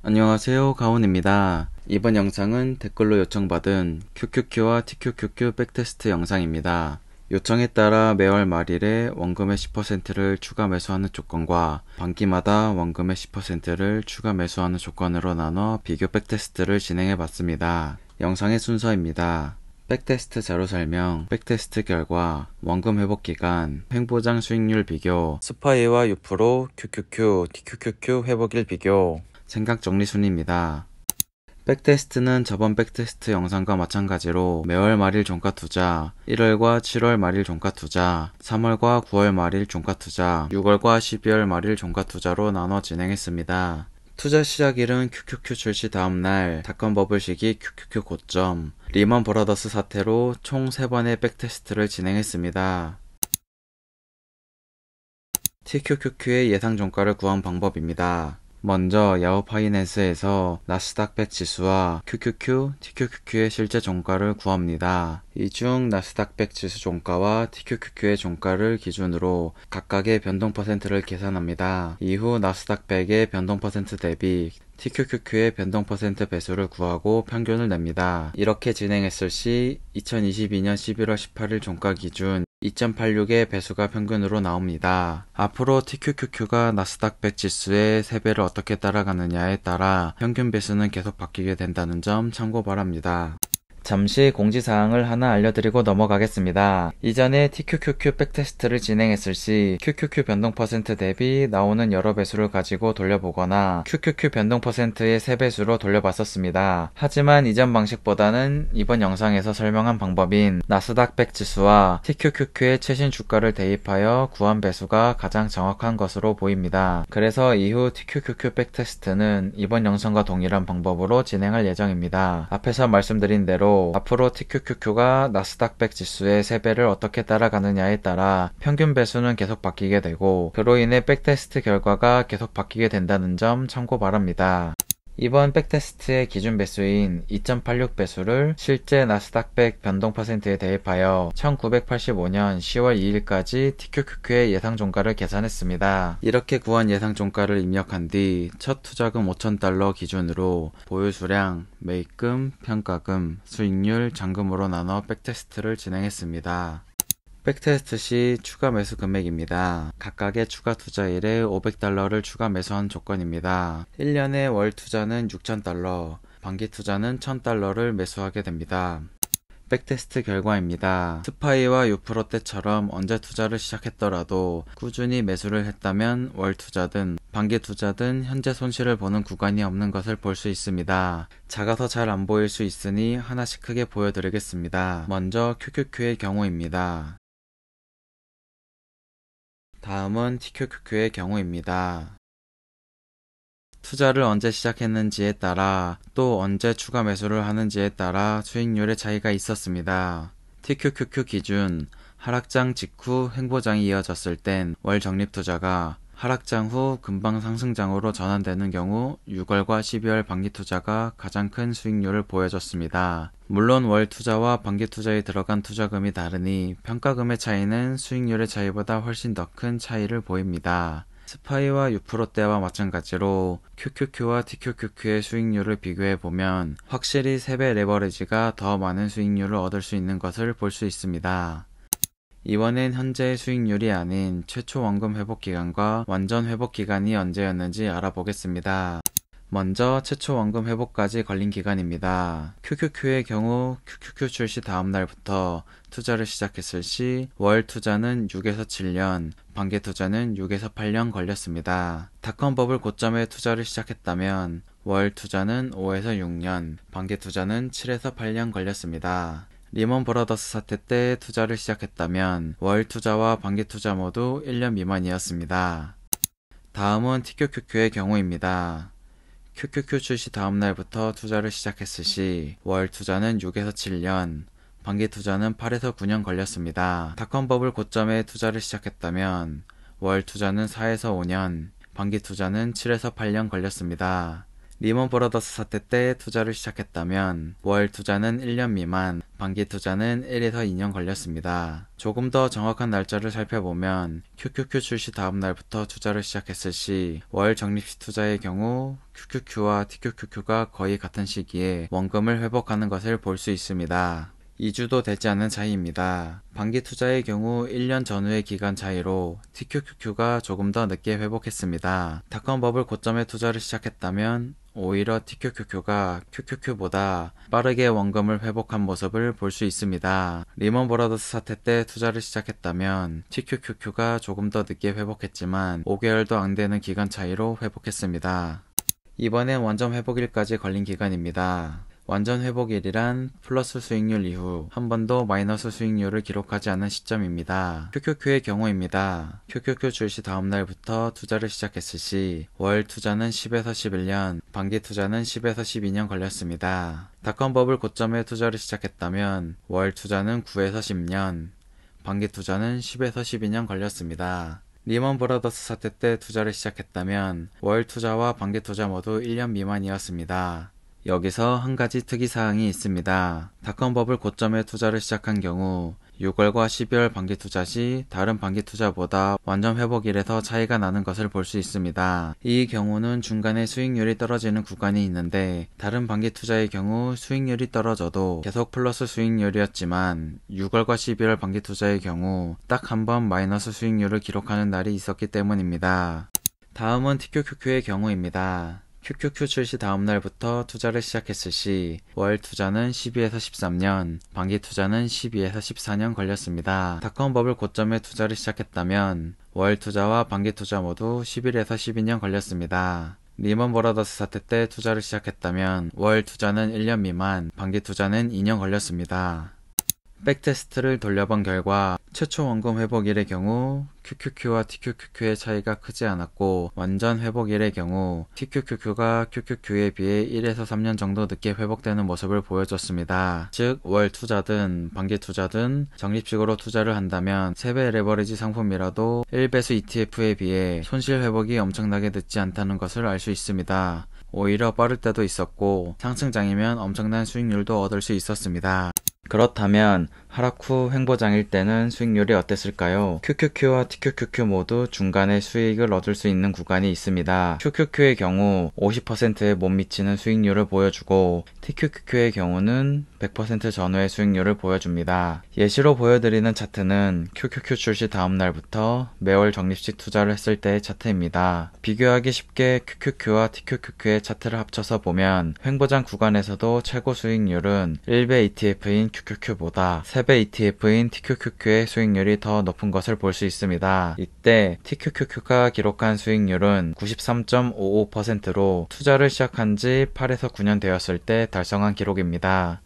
안녕하세요, 가온입니다. 이번 영상은 댓글로 요청받은 QQQ와 TQQQ 백테스트 영상입니다. 요청에 따라 매월 말일에 원금의 10%를 추가 매수하는 조건과 반기마다 원금의 10%를 추가 매수하는 조건으로 나눠 비교 백테스트를 진행해 봤습니다. 영상의 순서입니다. 백테스트 자료 설명, 백테스트 결과, 원금 회복 기간, 횡보장 수익률 비교, 스파이와 유프로 QQQ, TQQQ 회복일 비교, 생각 정리 순입니다. 백테스트는 저번 백테스트 영상과 마찬가지로 매월 말일 종가 투자, 1월과 7월 말일 종가 투자, 3월과 9월 말일 종가 투자, 6월과 12월 말일 종가 투자로 나눠 진행했습니다. 투자 시작일은 QQQ 출시 다음날 닷컴 버블 시기 QQQ 고점, 리먼 브라더스 사태로 총 3번의 백테스트를 진행했습니다. TQQQ의 예상 종가를 구한 방법입니다. 먼저 야후파이낸스에서 나스닥 100 지수와 QQQ, TQQQ의 실제 종가를 구합니다. 이 중 나스닥 100 지수 종가와 TQQQ의 종가를 기준으로 각각의 변동 퍼센트를 계산합니다. 이후 나스닥 100의 변동 퍼센트 대비 TQQQ의 변동 퍼센트 배수를 구하고 평균을 냅니다. 이렇게 진행했을 시 2022년 11월 18일 종가 기준 2.86의 배수가 평균으로 나옵니다. 앞으로 TQQQ가 나스닥 100 지수의 3배를 어떻게 따라가느냐에 따라 평균 배수는 계속 바뀌게 된다는 점 참고 바랍니다. 잠시 공지사항을 하나 알려드리고 넘어가겠습니다. 이전에 TQQQ 백테스트를 진행했을 시 QQQ 변동 퍼센트 대비 나오는 여러 배수를 가지고 돌려보거나 QQQ 변동 퍼센트의 3배수로 돌려봤었습니다. 하지만 이전 방식보다는 이번 영상에서 설명한 방법인 나스닥 100 지수와 TQQQ의 최신 주가를 대입하여 구한 배수가 가장 정확한 것으로 보입니다. 그래서 이후 TQQQ 백테스트는 이번 영상과 동일한 방법으로 진행할 예정입니다. 앞에서 말씀드린 대로 앞으로 TQQQ가 나스닥 100 지수의 3배를 어떻게 따라가느냐에 따라 평균 배수는 계속 바뀌게 되고 그로 인해 백테스트 결과가 계속 바뀌게 된다는 점 참고 바랍니다. 이번 백테스트의 기준 배수인 2.86 배수를 실제 나스닥 100 변동 퍼센트에 대입하여 1985년 10월 2일까지 TQQQ의 예상 종가를 계산했습니다. 이렇게 구한 예상 종가를 입력한 뒤 첫 투자금 5,000달러 기준으로 보유 수량, 매입금, 평가금, 수익률, 잔금으로 나눠 백테스트를 진행했습니다. 백테스트 시 추가 매수 금액입니다. 각각의 추가 투자일에 500달러를 추가 매수한 조건입니다. 1년의 월 투자는 6,000달러, 반기 투자는 1,000달러를 매수하게 됩니다. 백테스트 결과입니다. 스파이와 유프로 때처럼 언제 투자를 시작했더라도 꾸준히 매수를 했다면 월 투자든 반기 투자든 현재 손실을 보는 구간이 없는 것을 볼 수 있습니다. 작아서 잘 안 보일 수 있으니 하나씩 크게 보여드리겠습니다. 먼저 QQQ의 경우입니다. 다음은 TQQQ의 경우입니다. 투자를 언제 시작했는지에 따라 또 언제 추가 매수를 하는지에 따라 수익률의 차이가 있었습니다. TQQQ 기준 하락장 직후 횡보장이 이어졌을 땐 월 적립 투자가 하락장 후 금방 상승장으로 전환되는 경우 6월과 12월 반기 투자가 가장 큰 수익률을 보여줬습니다. 물론 월 투자와 반기 투자에 들어간 투자금이 다르니 평가금의 차이는 수익률의 차이보다 훨씬 더 큰 차이를 보입니다. 스파이와 유프로 때와 마찬가지로 QQQ와 TQQQ의 수익률을 비교해보면 확실히 3배 레버리지가 더 많은 수익률을 얻을 수 있는 것을 볼 수 있습니다. 이번엔 현재의 수익률이 아닌 최초 원금 회복 기간과 완전 회복 기간이 언제였는지 알아보겠습니다. 먼저 최초 원금 회복까지 걸린 기간입니다. QQQ의 경우 QQQ 출시 다음 날부터 투자를 시작했을 시 월 투자는 6에서 7년, 반기 투자는 6에서 8년 걸렸습니다. 닷컴 버블 고점에 투자를 시작했다면 월 투자는 5에서 6년, 반기 투자는 7에서 8년 걸렸습니다. 리먼 브라더스 사태 때 투자를 시작했다면 월 투자와 반기 투자 모두 1년 미만이었습니다. 다음은 TQQQ의 경우입니다. QQQ 출시 다음 날부터 투자를 시작했을 시 월 투자는 6에서 7년, 반기 투자는 8에서 9년 걸렸습니다. 닷컴 버블 고점에 투자를 시작했다면 월 투자는 4에서 5년, 반기 투자는 7에서 8년 걸렸습니다. 리먼 브러더스 사태 때 투자를 시작했다면 월 투자는 1년 미만, 반기 투자는 1에서 2년 걸렸습니다. 조금 더 정확한 날짜를 살펴보면 QQQ 출시 다음 날부터 투자를 시작했을 시 월 적립식 투자의 경우 QQQ와 TQQQ가 거의 같은 시기에 원금을 회복하는 것을 볼 수 있습니다. 2주도 되지 않은 차이입니다. 반기 투자의 경우 1년 전후의 기간 차이로 TQQQ가 조금 더 늦게 회복했습니다. 닷컴 버블 고점에 투자를 시작했다면 오히려 TQQQ가 QQQ보다 빠르게 원금을 회복한 모습을 볼 수 있습니다. 리먼 브러더스 사태 때 투자를 시작했다면 TQQQ가 조금 더 늦게 회복했지만 5개월도 안 되는 기간 차이로 회복했습니다. 이번엔 완전 회복일까지 걸린 기간입니다. 완전 회복일이란 플러스 수익률 이후 한 번도 마이너스 수익률을 기록하지 않은 시점입니다. QQQ의 경우입니다. QQQ 출시 다음 날부터 투자를 시작했을 시 월 투자는 10에서 11년, 반기 투자는 10에서 12년 걸렸습니다. 닷컴 버블 고점에 투자를 시작했다면 월 투자는 9에서 10년, 반기 투자는 10에서 12년 걸렸습니다. 리먼 브러더스 사태 때 투자를 시작했다면 월 투자와 반기 투자 모두 1년 미만이었습니다. 여기서 한 가지 특이사항이 있습니다. 닷컴 버블 고점에 투자를 시작한 경우 6월과 12월 반기 투자 시 다른 반기 투자보다 완전 회복일에서 차이가 나는 것을 볼 수 있습니다. 이 경우는 중간에 수익률이 떨어지는 구간이 있는데 다른 반기 투자의 경우 수익률이 떨어져도 계속 플러스 수익률이었지만 6월과 12월 반기 투자의 경우 딱 한 번 마이너스 수익률을 기록하는 날이 있었기 때문입니다. 다음은 TQQQ의 경우입니다. QQQ 출시 다음 날부터 투자를 시작했을 시 월 투자는 12에서 13년, 반기 투자는 12에서 14년 걸렸습니다. 닷컴 버블 고점에 투자를 시작했다면 월 투자와 반기 투자 모두 11에서 12년 걸렸습니다. 리먼 브러더스 사태 때 투자를 시작했다면 월 투자는 1년 미만, 반기 투자는 2년 걸렸습니다. 백테스트를 돌려본 결과 최초 원금 회복일의 경우 QQQ와 TQQQ의 차이가 크지 않았고 완전 회복일의 경우 TQQQ가 QQQ에 비해 1에서 3년 정도 늦게 회복되는 모습을 보여줬습니다. 즉 월 투자든 반기 투자든 적립식으로 투자를 한다면 3배 레버리지 상품이라도 1배수 ETF에 비해 손실 회복이 엄청나게 늦지 않다는 것을 알 수 있습니다. 오히려 빠를 때도 있었고 상승장이면 엄청난 수익률도 얻을 수 있었습니다. 그렇다면 하락 후 횡보장일 때는 수익률이 어땠을까요? QQQ와 TQQQ 모두 중간에 수익을 얻을 수 있는 구간이 있습니다. QQQ의 경우 50%에 못 미치는 수익률을 보여주고 TQQQ의 경우는 100% 전후의 수익률을 보여줍니다. 예시로 보여드리는 차트는 QQQ 출시 다음 날부터 매월 적립식 투자를 했을 때의 차트입니다. 비교하기 쉽게 QQQ와 TQQQ의 차트를 합쳐서 보면 횡보장 구간에서도 최고 수익률은 1배 ETF인 QQQ보다 3배 ETF인 TQQQ의 수익률이 더 높은 것을 볼 수 있습니다. 이때 TQQQ가 기록한 수익률은 93.55%로 투자를 시작한 지 8에서 9년 되었을 때 달성한 기록입니다.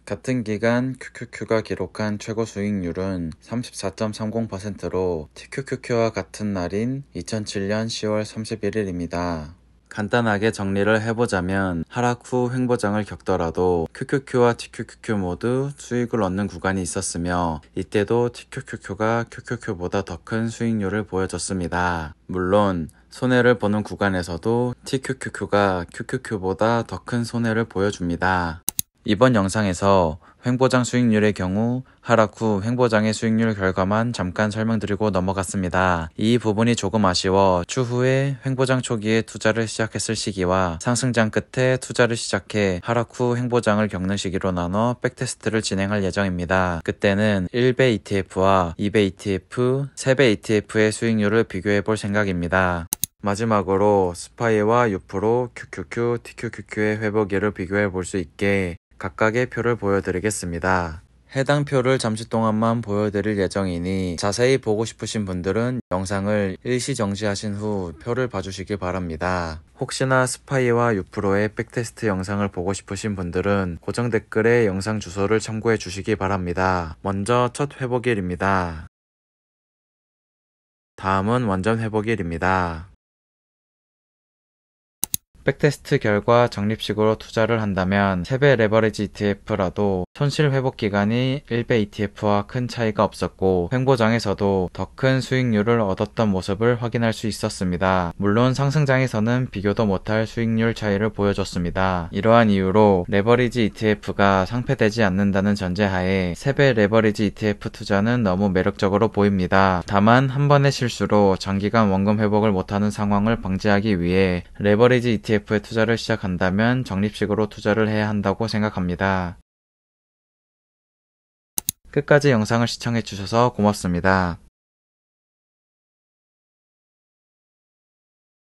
같은 기간 QQQ가 기록한 최고 수익률은 34.30%로 TQQQ와 같은 날인 2007년 10월 31일입니다. 간단하게 정리를 해보자면 하락 후 횡보장을 겪더라도 QQQ와 TQQQ 모두 수익을 얻는 구간이 있었으며 이때도 TQQQ가 QQQ보다 더 큰 수익률을 보여줬습니다. 물론 손해를 보는 구간에서도 TQQQ가 QQQ보다 더 큰 손해를 보여줍니다. 이번 영상에서 횡보장 수익률의 경우 하락 후 횡보장의 수익률 결과만 잠깐 설명드리고 넘어갔습니다. 이 부분이 조금 아쉬워 추후에 횡보장 초기에 투자를 시작했을 시기와 상승장 끝에 투자를 시작해 하락 후 횡보장을 겪는 시기로 나눠 백테스트를 진행할 예정입니다. 그때는 1배 ETF와 2배 ETF, 3배 ETF의 수익률을 비교해 볼 생각입니다. 마지막으로 스파이와 유프로 QQQ, TQQQ의 회복일을 비교해 볼 수 있게 각각의 표를 보여드리겠습니다. 해당 표를 잠시 동안만 보여드릴 예정이니 자세히 보고 싶으신 분들은 영상을 일시 정지하신 후 표를 봐주시길 바랍니다. 혹시나 스파이와 유프로의 백테스트 영상을 보고 싶으신 분들은 고정 댓글에 영상 주소를 참고해 주시기 바랍니다. 먼저 첫 회복일입니다. 다음은 완전 회복일입니다. 백테스트 결과 적립식으로 투자를 한다면 3배 레버리지 ETF라도 손실 회복 기간이 1배 ETF와 큰 차이가 없었고 횡보장에서도 더 큰 수익률을 얻었던 모습을 확인할 수 있었습니다. 물론 상승장에서는 비교도 못할 수익률 차이를 보여줬습니다. 이러한 이유로 레버리지 ETF가 상폐되지 않는다는 전제하에 3배 레버리지 ETF 투자는 너무 매력적으로 보입니다. 다만 한 번의 실수로 장기간 원금 회복을 못하는 상황을 방지하기 위해 레버리지 ETF에 투자를 시작한다면 적립식으로 투자를 해야 한다고 생각합니다. 끝까지 영상을 시청해주셔서 고맙습니다.